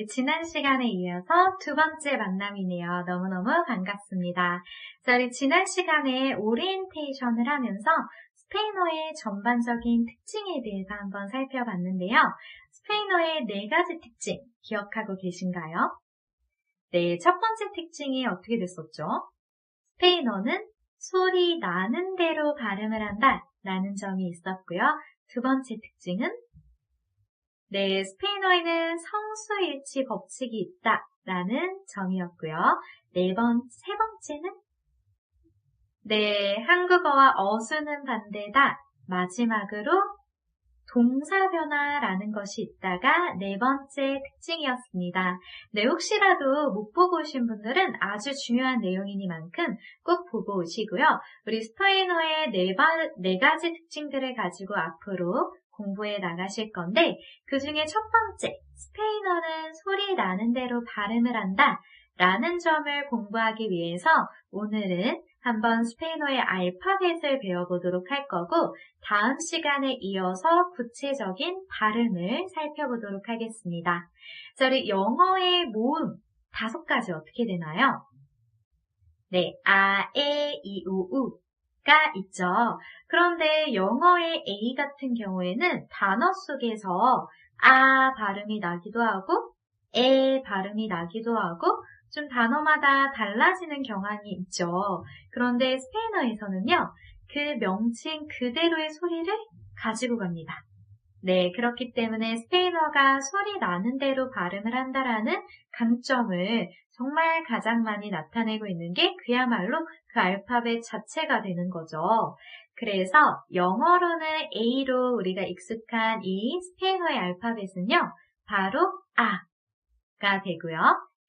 우리 지난 시간에 이어서 두 번째 만남이네요. 너무너무 반갑습니다. 자, 우리 지난 시간에 오리엔테이션을 하면서 스페인어의 전반적인 특징에 대해서 한번 살펴봤는데요. 스페인어의 4가지 특징 기억하고 계신가요? 네, 첫 번째 특징이 어떻게 됐었죠? 스페인어는 소리 나는 대로 발음을 한다 라는 점이 있었고요. 두 번째 특징은 네, 스페인어에는 성수일치 법칙이 있다 라는 점이었고요. 세 번째는 네, 한국어와 어수는 반대다. 마지막으로 동사 변화라는 것이 있다가 네 번째 특징이었습니다. 네, 혹시라도 못 보고 오신 분들은 아주 중요한 내용이니만큼 꼭 보고 오시고요. 우리 스페인어의 네 가지 특징들을 가지고 앞으로 공부해 나가실 건데 그 중에 첫 번째, 스페인어는 소리 나는 대로 발음을 한다 라는 점을 공부하기 위해서 오늘은 한번 스페인어의 알파벳을 배워보도록 할 거고 다음 시간에 이어서 구체적인 발음을 살펴보도록 하겠습니다. 자, 우리 영어의 모음 5가지 어떻게 되나요? 네, 아, 에, 이, 우, 우가 있죠. 그런데 영어의 A 같은 경우에는 단어 속에서 아 발음이 나기도 하고 에 발음이 나기도 하고 좀 단어마다 달라지는 경향이 있죠. 그런데 스페인어에서는요, 그 명칭 그대로의 소리를 가지고 갑니다. 네, 그렇기 때문에 스페인어가 소리 나는 대로 발음을 한다라는 강점을 정말 가장 많이 나타내고 있는 게 그야말로 그 알파벳 자체가 되는 거죠. 그래서 영어로는 A로 우리가 익숙한 이 스페인어의 알파벳은요, 바로 아가 되고요.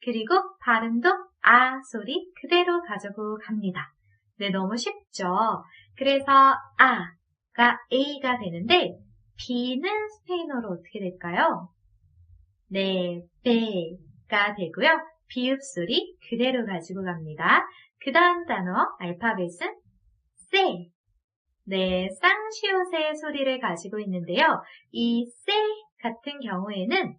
그리고 발음도 아 소리 그대로 가지고 갑니다. 네, 너무 쉽죠? 그래서 아가 A가 되는데 B는 스페인어로 어떻게 될까요? 네, 베가 되고요. 비읍 소리 그대로 가지고 갑니다. 그 다음 단어 알파벳은 세. 네, 쌍시옷의 소리를 가지고 있는데요. 이 세 같은 경우에는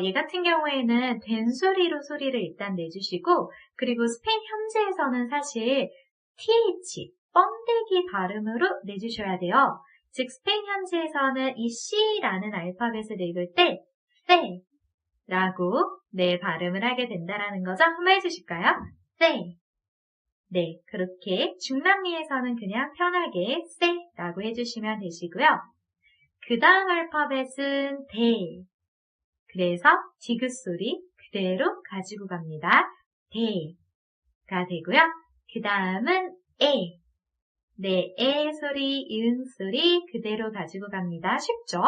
얘 같은 경우에는 된 소리로 소리를 일단 내주시고 그리고 스페인 현지에서는 사실 th, 번데기 발음으로 내주셔야 돼요. 즉 스페인 현지에서는 이 C라는 알파벳을 읽을 때 세라고 네, 발음을 하게 된다라는 거죠. 한번 해주실까요? 세. 네, 그렇게 중남미에서는 그냥 편하게 세라고 해주시면 되시고요. 그 다음 알파벳은 대. 그래서 디귿 소리 그대로 가지고 갑니다. 대가 되고요. 그 다음은 에. 네, 에 소리, 이응 소리 그대로 가지고 갑니다. 쉽죠?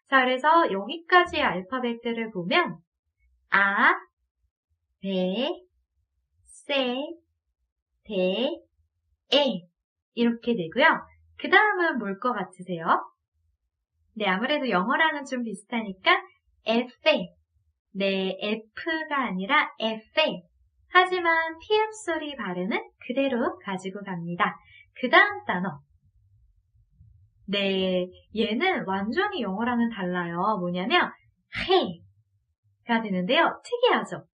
자, 그래서 여기까지 알파벳들을 보면 아, 배, 세, 대, 에 이렇게 되고요. 그 다음은 뭘 것 같으세요? 네, 아무래도 영어랑은 좀 비슷하니까 F, 네, F가 아니라 F. 하지만 피읍 소리 발음은 그대로 가지고 갑니다. 그 다음 단어. 네, 얘는 완전히 영어랑은 달라요. 뭐냐면 해가 되는데요. 특이하죠?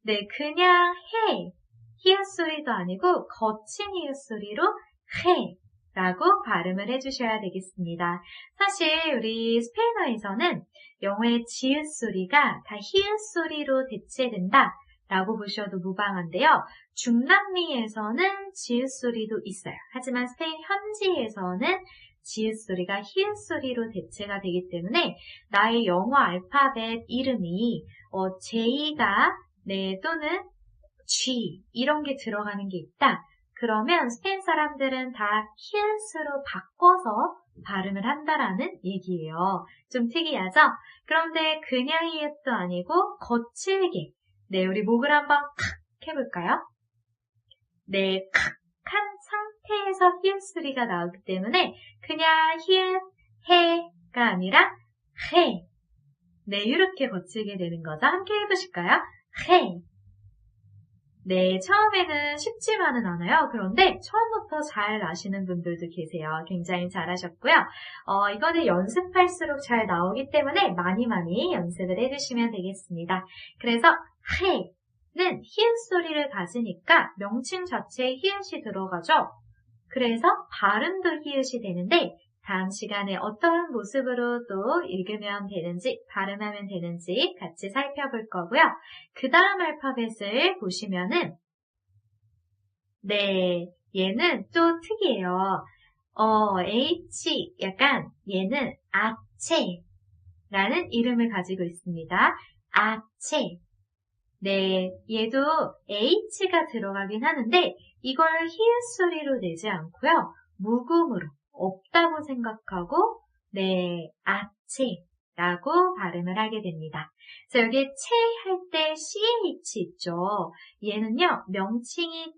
네, 그냥 히읗 소리도 아니고 거친 히읗 소리로 해라고 발음을 해주셔야 되겠습니다. 사실 우리 스페인어에서는 영어의 지읒 소리가 다 히읗 소리로 대체된다 라고 보셔도 무방한데요. 중남미에서는 지읒 소리도 있어요. 하지만 스페인 현지에서는 지읒 소리가 히읗 소리로 대체가 되기 때문에 나의 영어 알파벳 이름이 J가 네, 또는 G 이런 게 들어가는 게 있다. 그러면 스페인 사람들은 다 히읗으로 바꿔서 발음을 한다라는 얘기예요. 좀 특이하죠? 그런데 그냥 히읗도 아니고 거칠게. 네, 우리 목을 한번 칵 해볼까요? 네, 칵 한 상태에서 히읗 소리가 나오기 때문에 그냥 히읗, 해가 아니라 해. 네, 이렇게 거칠게 되는 거죠. 함께 해보실까요? 해. 네, 처음에는 쉽지만은 않아요. 그런데 처음부터 잘 아시는 분들도 계세요. 굉장히 잘하셨고요. 이거는 연습할수록 잘 나오기 때문에 많이 연습을 해주시면 되겠습니다. 그래서 해는 히읗 소리를 가지니까 명칭 자체에 히읗이 들어가죠. 그래서 발음도 히읗이 되는데 다음 시간에 어떤 모습으로 또 읽으면 되는지, 발음하면 되는지 같이 살펴볼 거고요. 그 다음 알파벳을 보시면은, 네, 얘는 또 특이해요. H, 약간 얘는 아체라는 이름을 가지고 있습니다. 아체. 네, 얘도 H가 들어가긴 하는데 이걸 히읗 소리로 내지 않고요. 묵음으로 없다고 생각하고 네, 아체라고 발음을 하게 됩니다. 그래서 여기 체 할 때 CH 있죠. 얘는요, 명칭이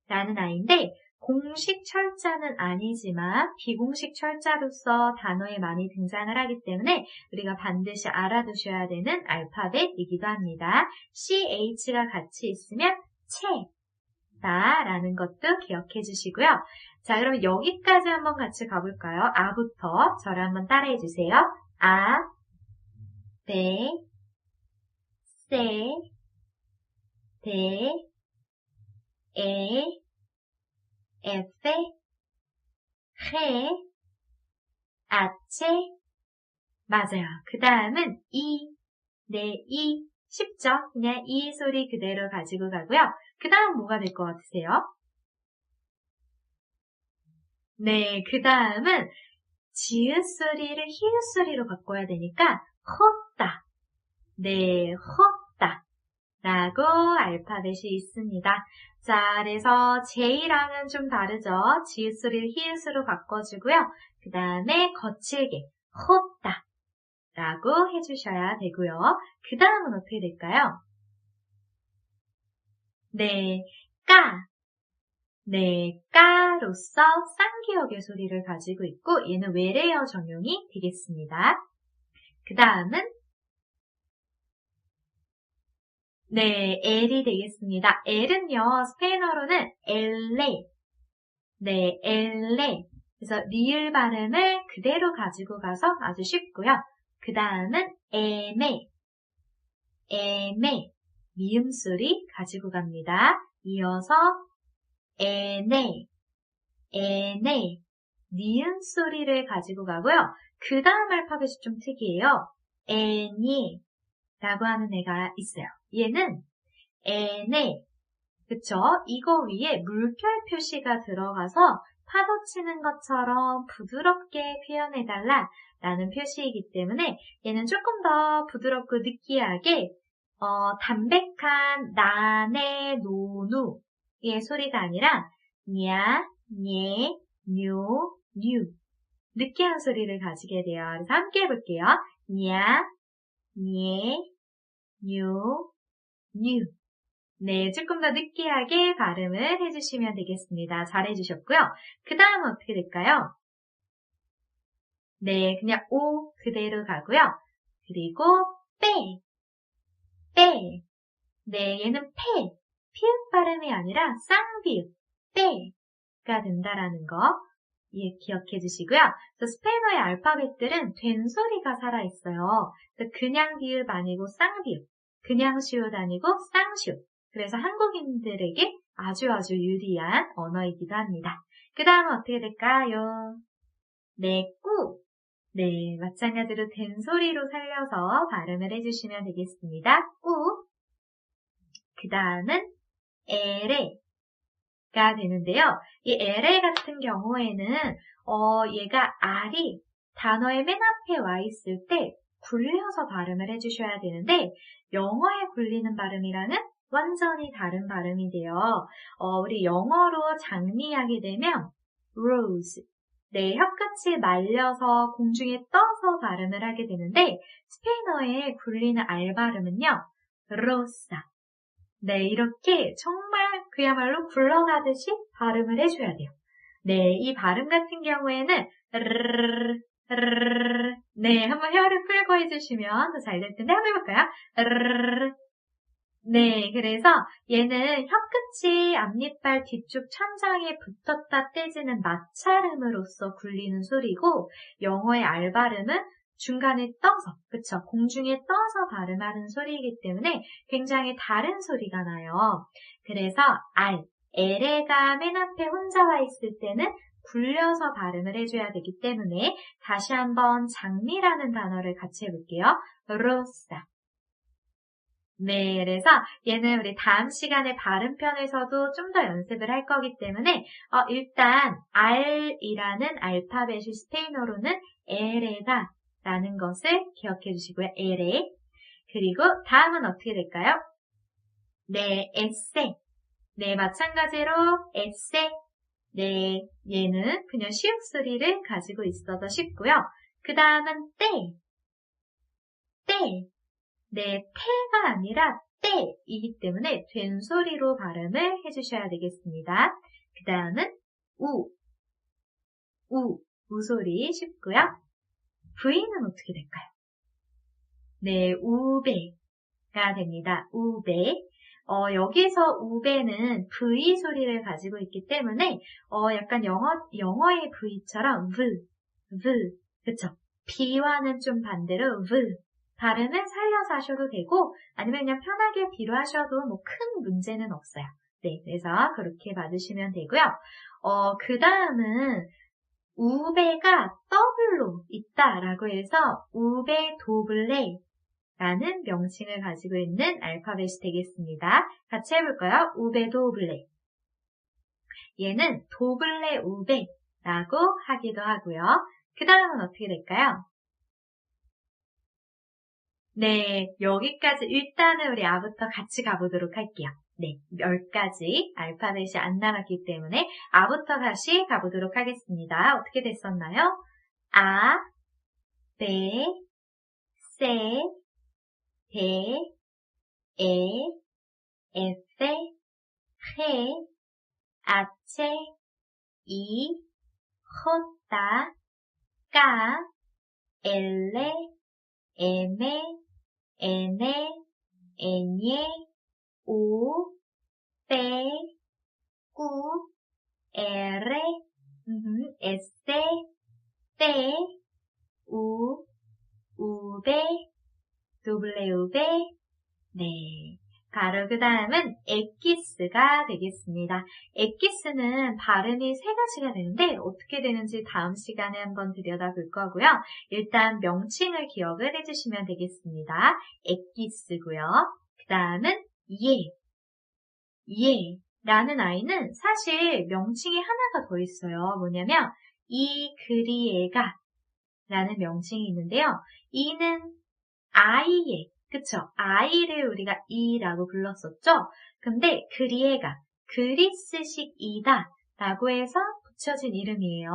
체라는 아이인데 공식 철자는 아니지만 비공식 철자로서 단어에 많이 등장을 하기 때문에 우리가 반드시 알아두셔야 되는 알파벳이기도 합니다. CH가 같이 있으면 체다라는 것도 기억해 주시고요. 자, 그럼 여기까지 한번 같이 가볼까요? 아부터 저를 한번 따라해 주세요. 아, 배, 세, 대, 에, 에페, 해, 아체, 맞아요. 그 다음은 이, 네, 이. 쉽죠? 그냥 이 소리 그대로 가지고 가고요. 그 다음 뭐가 될 것 같으세요? 네, 그 다음은 지읒 소리를 히읗 소리로 바꿔야 되니까 헛다. 네, 헛다. 라고 알파벳이 있습니다. 자, 그래서 J랑은 좀 다르죠? 지읒 소리를 히읗으로 바꿔주고요. 그 다음에 거칠게 헛다. 라고 해주셔야 되고요. 그 다음은 어떻게 될까요? 네, 까. 네, 까로서 쌍기역의 소리를 가지고 있고 얘는 외래어 전용이 되겠습니다. 그 다음은 네, L이 되겠습니다. L은요, 스페인어로는 엘레. 네, 엘레. 그래서 리을 발음을 그대로 가지고 가서 아주 쉽고요. 그 다음은 에메. 에메. 미음 소리 가지고 갑니다. 이어서 에네. 에네. 니은 소리를 가지고 가고요. 그 다음 알파벳이 좀 특이해요. 에니 라고 하는 애가 있어요. 얘는 에네, 그쵸? 이거 위에 물결 표시가 들어가서 파도 치는 것처럼 부드럽게 표현해달라 라는 표시이기 때문에 얘는 조금 더 부드럽고 느끼하게 담백한 나네, 노누의 소리가 아니라 냐, nye, 뇨, 뉴 느끼한 소리를 가지게 돼요. 그래서 함께 해볼게요. 냐, nye, 뇨, 뉴 네, 조금 더 느끼하게 발음을 해주시면 되겠습니다. 잘해주셨고요. 그 다음은 어떻게 될까요? 네, 그냥 오 그대로 가고요. 그리고 빼, 빼. 네, 얘는 페, 피읍 발음이 아니라 쌍비읍, 빼가 된다라는 거 기억해 주시고요. 스페인어의 알파벳들은 된 소리가 살아있어요. 그냥 비읍 아니고 쌍비읍, 그냥 시옷 아니고 쌍시옷. 그래서 한국인들에게 아주 유리한 언어이기도 합니다. 그 다음은 어떻게 될까요? 네, 꾸. 네, 마찬가지로 된 소리로 살려서 발음을 해주시면 되겠습니다. 꾸. 그 다음은 에레가 되는데요. 이 에레 같은 경우에는 얘가 R이 단어의 맨 앞에 와 있을 때 굴려서 발음을 해주셔야 되는데 영어에 굴리는 발음이랑은 완전히 다른 발음이 돼요. 우리 영어로 장미하게 되면 rose, 네, 혀끝이 말려서 공중에 떠서 발음을 하게 되는데 스페인어에 굴리는 R 발음은요, rosa. 네, 이렇게 정말 그야말로 굴러가듯이 발음을 해줘야 돼요. 네, 이 발음 같은 경우에는 네, 한번 혀를 풀고 해주시면 더 잘 될 텐데 한번 해볼까요? 네, 그래서 얘는 혀끝이 앞니빨 뒤쪽 천장에 붙었다 떼지는 마찰음으로써 굴리는 소리고 영어의 알 발음은 중간에 떠서, 그쵸? 공중에 떠서 발음하는 소리이기 때문에 굉장히 다른 소리가 나요. 그래서 L애가 맨 앞에 혼자 와 있을 때는 굴려서 발음을 해줘야 되기 때문에 다시 한번 장미라는 단어를 같이 해볼게요. rosa. 네, 그래서 얘는 우리 다음 시간에 발음편에서도 좀 더 연습을 할 거기 때문에 일단 R이라는 알파벳이 스페인어로는 에레다 라는 것을 기억해 주시고요. 에레. 그리고 다음은 어떻게 될까요? 네, 에세. 네, 마찬가지로 에세. 네, 얘는 그냥 시읒 소리를 가지고 있어서 쉽고요. 그 다음은 떼. 떼. 네, 태가 아니라 때이기 때문에 된소리로 발음을 해주셔야 되겠습니다. 그 다음은 우소리 쉽고요. V는 어떻게 될까요? 네, 우베가 됩니다. 우베. 여기서 우베는 V 소리를 가지고 있기 때문에 약간 영어의 V처럼 그쵸? B와는 좀 반대로 발음을 살려서 하셔도 되고 아니면 그냥 편하게 B로 하셔도 뭐 큰 문제는 없어요. 네, 그래서 그렇게 봐주시면 되고요. 그 다음은 우베가 더블로 있다라고 해서 우베 도블레 라는 명칭을 가지고 있는 알파벳이 되겠습니다. 같이 해볼까요? 우베 도블레. 얘는 도블레 우베라고 하기도 하고요. 그 다음은 어떻게 될까요? 네, 여기까지 일단은 우리 아부터 같이 가보도록 할게요. 네, 10가지 알파벳이 안 남았기 때문에 아부터 다시 가보도록 하겠습니다. 어떻게 됐었나요? 아, 베, 세, 데, 에, 에페, 헤, 아체, 이, 호따, 까, 엘레, 에메, 에네, 에녜, 오, 빼, 꾸, 에레, 에세, 떼, 우베, WV, 네. 바로 그 다음은 엑기스가 되겠습니다. 엑기스는 발음이 3가지가 되는데 어떻게 되는지 다음 시간에 한번 들여다볼 거고요. 일단 명칭을 기억을 해주시면 되겠습니다. 엑기스고요. 그 다음은 예라는 아이는 사실 명칭이 하나가 더 있어요. 뭐냐면 이그리에가 라는 명칭이 있는데요. 이는 아이의, 그쵸? 아이를 우리가 이라고 불렀었죠? 근데 그리에가 그리스식 이다 라고 해서 붙여진 이름이에요.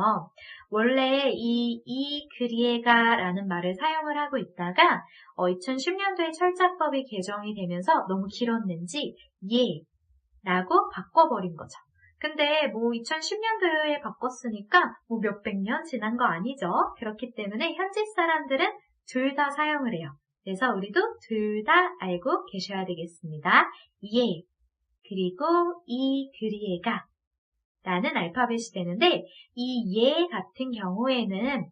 원래 이 그리에가 라는 말을 사용을 하고 있다가 2010년도에 철자법이 개정이 되면서 너무 길었는지 예라고 바꿔버린 거죠. 근데 뭐 2010년도에 바꿨으니까 뭐 몇백 년 지난 거 아니죠? 그렇기 때문에 현지 사람들은 둘 다 사용을 해요. 그래서 우리도 둘 다 알고 계셔야 되겠습니다. 예, 그리고 이 그리에가 라는 알파벳이 되는데 이 예 같은 경우에는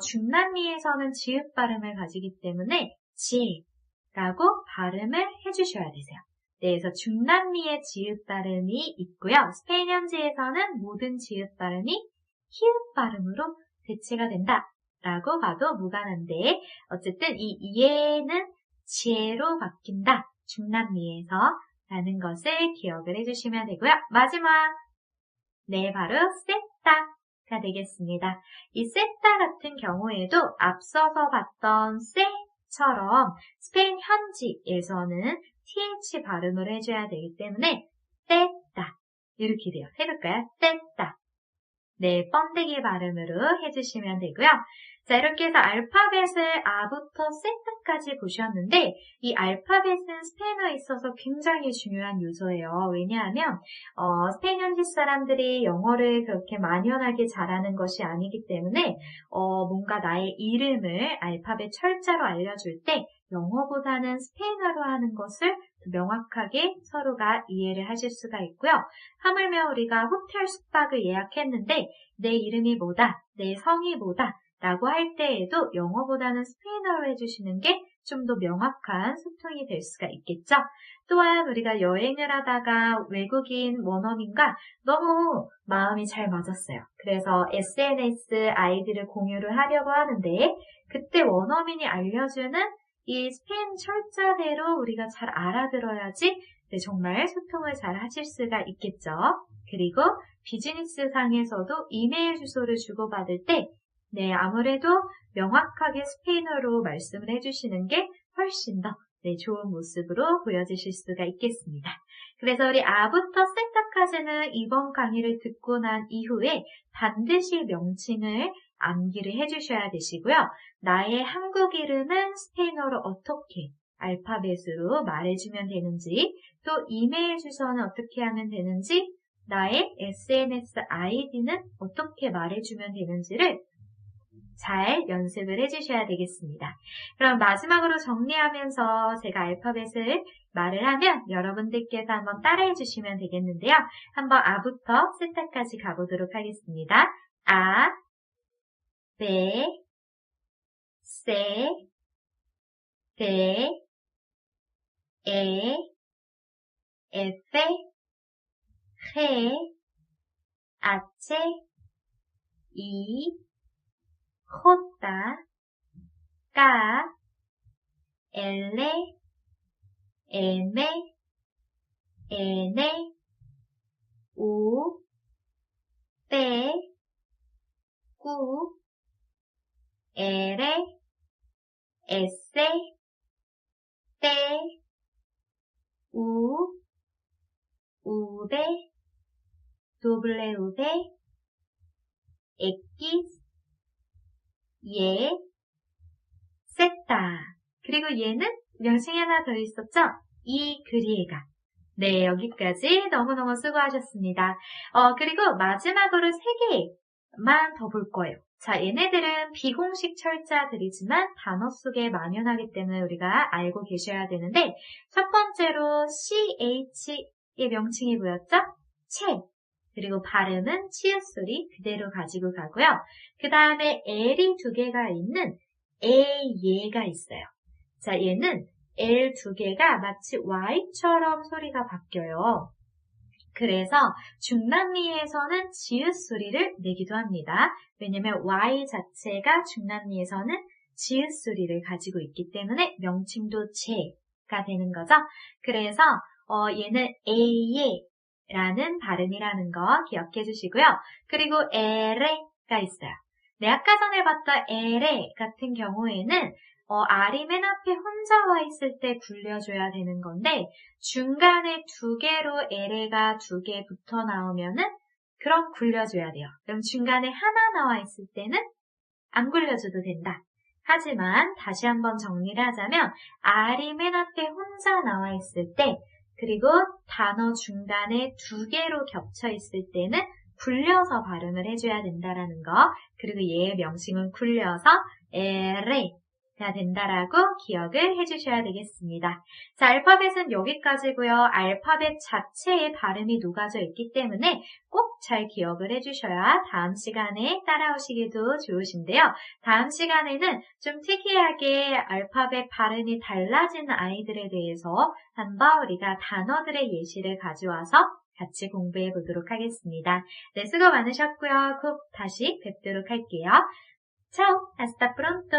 중남미에서는 지읒 발음을 가지기 때문에 지라고 발음을 해주셔야 되세요. 네, 그래서 중남미의 지읒 발음이 있고요. 스페인 현지에서는 모든 지읒 발음이 히읗 발음으로 대체가 된다. 라고 봐도 무관한데 어쨌든 이 예는 지혜로 바뀐다. 중남미에서 라는 것을 기억을 해주시면 되고요. 마지막 네, 바로 세타가 되겠습니다. 이 세타 같은 경우에도 앞서서 봤던 세처럼 스페인 현지에서는 th 발음을 해줘야 되기 때문에 떼다 이렇게 돼요. 해볼까요? 떼다. 네, 번데기 발음으로 해주시면 되고요. 자, 이렇게 해서 알파벳을 아부터 Z까지 보셨는데 이 알파벳은 스페인어에 있어서 굉장히 중요한 요소예요. 왜냐하면 스페인 현지 사람들이 영어를 그렇게 만연하게 잘하는 것이 아니기 때문에 뭔가 나의 이름을 알파벳 철자로 알려줄 때 영어보다는 스페인어로 하는 것을 명확하게 서로가 이해를 하실 수가 있고요. 하물며 우리가 호텔 숙박을 예약했는데 내 이름이 뭐다, 내 성이 뭐다 라고 할 때에도 영어보다는 스페인어로 해주시는 게 좀 더 명확한 소통이 될 수가 있겠죠. 또한 우리가 여행을 하다가 외국인 원어민과 너무 마음이 잘 맞았어요. 그래서 SNS 아이디를 공유를 하려고 하는데 그때 원어민이 알려주는 이 스페인 철자대로 우리가 잘 알아들어야지 정말 소통을 잘 하실 수가 있겠죠. 그리고 비즈니스 상에서도 이메일 주소를 주고받을 때 아무래도 명확하게 스페인어로 말씀을 해주시는 게 훨씬 더 좋은 모습으로 보여주실 수가 있겠습니다. 그래서 우리 아부터 Z까지는 이번 강의를 듣고 난 이후에 반드시 명칭을 암기를 해주셔야 되시고요. 나의 한국 이름은 스페인어로 어떻게 알파벳으로 말해주면 되는지, 또 이메일 주소는 어떻게 하면 되는지, 나의 SNS 아이디는 어떻게 말해주면 되는지를 잘 연습을 해주셔야 되겠습니다. 그럼 마지막으로 정리하면서 제가 알파벳을 말을 하면 여러분들께서 한번 따라해 주시면 되겠는데요. 한번 아부터 Z까지 가보도록 하겠습니다. 아, B, C, D, E, F, G, H, I, J, K, L, M, N, O, P, Q, R, S, T, U, V, W, X, Y, Z. 그리고 얘는 명칭이 하나 더 있었죠? 이 그리에가. 여기까지 너무너무 수고하셨습니다. 그리고 마지막으로 3개만 더 볼 거예요. 자, 얘네들은 비공식 철자들이지만 단어 속에 만연하기 때문에 우리가 알고 계셔야 되는데, 첫 번째로 CH의 명칭이 뭐였죠? 채. 그리고 발음은 치읓 소리 그대로 가지고 가고요. 그 다음에 L이 2개가 있는 얘가 있어요. 자, 얘는 L 2개가 마치 Y처럼 소리가 바뀌어요. 그래서 중남미에서는 지읒 소리를 내기도 합니다. 왜냐면 Y 자체가 중남미에서는 지읒 소리를 가지고 있기 때문에 명칭도 제가 되는 거죠. 그래서 얘는 A라는 발음이라는 거 기억해 주시고요. 그리고 LA가 있어요. 아까 전에 봤던 LA 같은 경우에는 R이 맨 앞에 혼자 와 있을 때 굴려줘야 되는 건데 중간에 2개로 LA가 2개 붙어 나오면은 그럼 굴려줘야 돼요. 그럼 중간에 하나 나와 있을 때는 안 굴려줘도 된다. 하지만 다시 한번 정리를 하자면 R이 맨 앞에 혼자 나와 있을 때 그리고 단어 중간에 2개로 겹쳐 있을 때는 굴려서 발음을 해줘야 된다라는 거. 그리고 얘의 명칭은 굴려서 LA가 된다라고 기억을 해주셔야 되겠습니다. 자, 알파벳은 여기까지고요. 알파벳 자체의 발음이 녹아져 있기 때문에 꼭 잘 기억을 해주셔야 다음 시간에 따라오시기도 좋으신데요. 다음 시간에는 좀 특이하게 알파벳 발음이 달라지는 아이들에 대해서 한번 우리가 단어들의 예시를 가져와서 같이 공부해 보도록 하겠습니다. 수고 많으셨고요. 곧 다시 뵙도록 할게요. Ciao, hasta pronto!